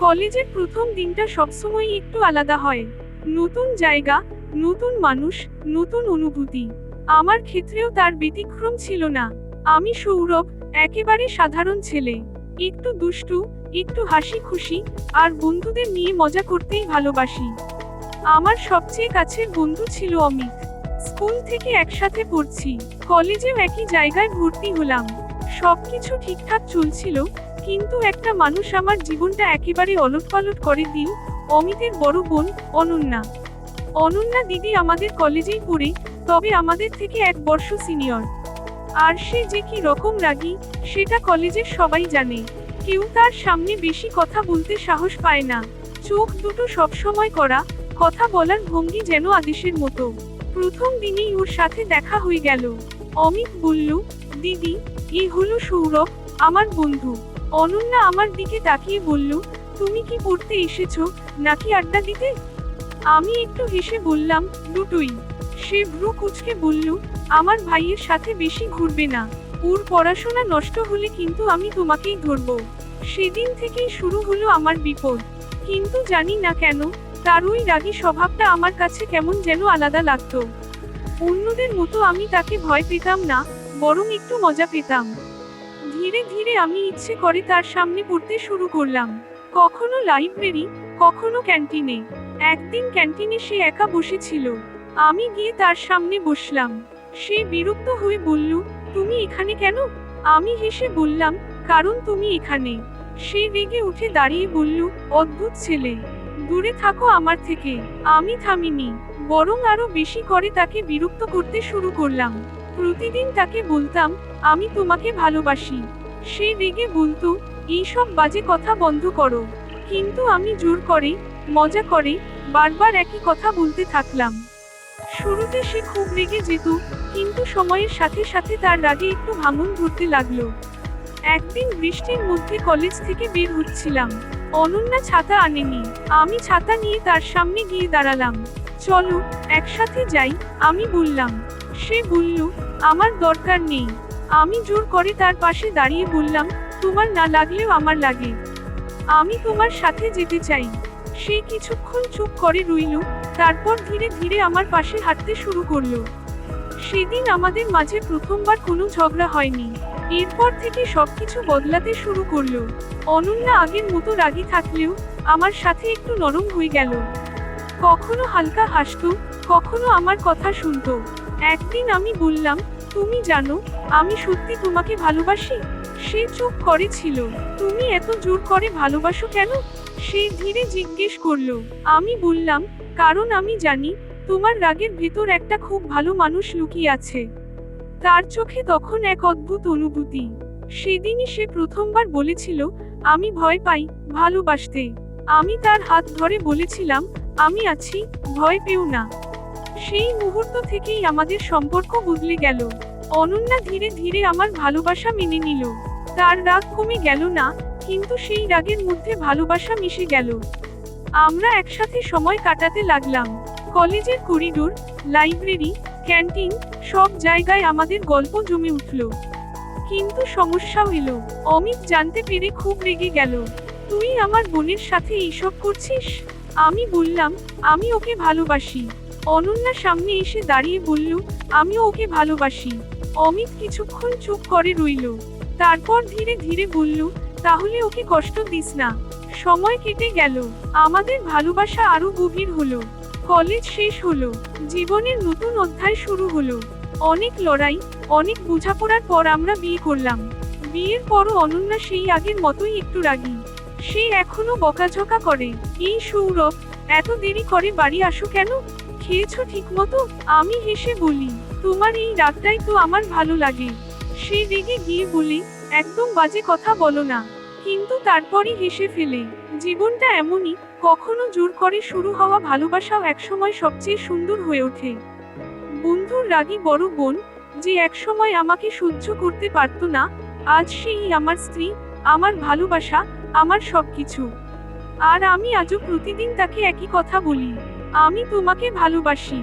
কলেজের প্রথম দিনটা সবসময় একটু আলাদা হয়। নতুন জায়গা, নতুন মানুষ, নতুন অনুভূতি। আমার ক্ষেত্রেও তার ব্যতিক্রম ছিল না। আমি সৌরভ, একেবারে সাধারণ ছেলে। একটু দুষ্টু, একটু হাসি খুশি, আর বন্ধুদের নিয়ে মজা করতেই ভালোবাসি। আমার সবচেয়ে কাছের বন্ধু ছিল অমিত। স্কুল থেকে একসাথে পড়ছি, কলেজেও একই জায়গায় ভর্তি হলাম। সবকিছু ঠিকঠাক চলছিল, কিন্তু একটা মানুষ আমার জীবনটা একেবারে ওলটপালট করে দিল। অমিতের বড় বোন অনন্যা। অনন্যা দিদি আমাদের কলেজেই পড়ে, তবে আমাদের থেকে 1 বর্ষ সিনিয়র। আর সে যে কি রকম রাগী, সেটা কলেজের সবাই জানে। কেউ তার সামনে বেশি কথা বলতে সাহস পায় না। চোখ দুটো সবসময় করা, কথা বলার ভঙ্গি যেন আদেশের মতো। প্রথম দিনেই ওর সাথে দেখা হয়ে গেল। অমিত বলল, দিদি, এই হলো সৌরভ, আমার বন্ধু। অনন্যা আমার দিকে তাকিয়ে বলল, তুমি কি পড়তে এসেছো, নাকি আড্ডা দিতে? আমি একটু হেসে বললাম, দুটোই। সে ভ্রু কুঁচকে বলল, আমার ভাইয়ের সাথে বেশি ঘুরবে না। ওর পড়াশোনা নষ্ট হলে কিন্তু আমি তোমাকেই ধরব। সেদিন থেকেই শুরু হলো আমার বিপদ। কিন্তু জানি না কেন, তার ওই রাগী স্বভাবটা আমার কাছে কেমন যেন আলাদা লাগতো। অন্যদের মতো আমি তাকে ভয় পেতাম না, বরং একটু মজা পেতাম। ধীরে ধীরে আমি ইচ্ছে করে তার সামনে পড়তে শুরু করলাম। কখনো লাইব্রেরি, কখনো ক্যান্টিনে। একদিন ক্যান্টিনে সে একা বসেছিল। আমি গিয়ে তার সামনে বসলাম। সে বিরক্ত হয়ে বলল, তুমি এখানে কেন? আমি হেসে বললাম, কারণ তুমি এখানে। সে রেগে উঠে দাঁড়িয়ে বলল, অদ্ভুত ছেলে, দূরে থাকো আমার থেকে। আমি থামিনি, বরং আরো বেশি করে তাকে বিরক্ত করতে শুরু করলাম। প্রতিদিন তাকে বলতাম, আমি তোমাকে ভালোবাসি। সে রেগে বলতো, এইসব বাজে কথা বন্ধ করো। কিন্তু আমি জোর করে, মজা করে, বারবার একই কথা বলতে থাকলাম। শুরুতে সে খুব রেগে যেত, কিন্তু সময়ের সাথে সাথে তার রাগে একটু ভাঙন ধরতে লাগলো। একদিন বৃষ্টির মধ্যে কলেজ থেকে বের হচ্ছিলাম। অনন্যা ছাতা আনেনি। আমি ছাতা নিয়ে তার সামনে গিয়ে দাঁড়ালাম। চলো, একসাথে যাই, আমি বললাম। সে বলল, আমার দরকার নেই। আমি জোর করে তার পাশে দাঁড়িয়ে বললাম, তোমার না লাগলেও আমার লাগে। আমি তোমার সাথে যেতে চাই। সে কিছুক্ষণ চুপ করে রইল, তারপর ধীরে ধীরে আমার পাশে হাঁটতে শুরু করলো। সেদিন আমাদের মাঝে প্রথমবার কোনো ঝগড়া হয়নি। এরপর থেকে সবকিছু বদলাতে শুরু করলো। অনন্যা আগের মতো রাগী থাকলেও আমার সাথে একটু নরম হয়ে গেল। কখনো হালকা হাসতো, কখনো আমার কথা শুনতো। একদিন আমি বললাম, তুমি জানো, আমি সত্যি তোমাকে ভালোবাসি। সে চুপ করেছিল। তুমি এত জোর করে ভালোবাসো কেন? সে ধীরে জিজ্ঞেস করলো। আমি বললাম, কারণ আমি জানি, তোমার রাগের ভেতর একটা খুব ভালো মানুষ লুকিয়ে আছে। তার চোখে তখন এক অদ্ভুত অনুভূতি। সেদিনই সে প্রথমবার বলেছিল, আমি ভয় পাই ভালোবাসতে। আমি তার হাত ধরে বলেছিলাম, আমি আছি, ভয় পেও না। সেই মুহূর্ত থেকেই আমাদের সম্পর্ক বদলে গেল। অনন্যা ধীরে ধীরে আমার ভালোবাসা মেনে নিল। তার রাগ কমে গেল না, কিন্তু সেই রাগের মধ্যে ভালোবাসা মিশে গেল। আমরা একসাথে সময় কাটাতে লাগলাম। কলেজের করিডোর, লাইব্রেরি, ক্যান্টিন, সব জায়গায় আমাদের গল্প জমে উঠল। কিন্তু সমস্যাও এলো। অমিত জানতে পেরে খুব রেগে গেল। তুই আমার বোনের সাথে এইসব করছিস? আমি বললাম, আমি ওকে ভালোবাসি। অনন্যা সামনে এসে দাঁড়িয়ে বলল, আমিও ওকে ভালোবাসি। অমিত কিছুক্ষণ চুপ করে রইল। তারপর ধীরে ধীরে বলল, তাহলে ওকে কষ্ট দিস না। সময় কেটে গেল। আমাদের ভালোবাসা আরো গভীর হলো। কলেজ শেষ হলো। জীবনের নতুন অধ্যায় শুরু হলো। অনেক লড়াই, অনেক বোঝাপড়ার পর আমরা বিয়ে করলাম। বিয়ের পরও অনন্যা সেই আগের মতোই একটু রাগী। সে এখনো বকাঝকা করে। এই সৌরভ, এত দেরি করে বাড়ি আসো কেন? খেয়েছো ঠিক মতো? আমি হেসে বলি, তোমার এই রাগটাই তো আমার ভালো লাগে। সে রেগে গিয়ে বলে, একদম বাজে কথা বলো না। কিন্তু তারপরই হেসে ফেলে। জীবনটা এমনই, কখনো জোর করে শুরু হওয়া ভালোবাসাও একসময় সবচেয়ে সুন্দর হয়ে ওঠে। বন্ধুর রাগী বড় বোন, যে একসময় আমাকে সহ্য করতে পারত না, আজ সেই আমার স্ত্রী, আমার ভালোবাসা, আমার সবকিছু। আর আমি আজও প্রতিদিন তাকে একই কথা বলি, আমি তোমাকে ভালোবাসি।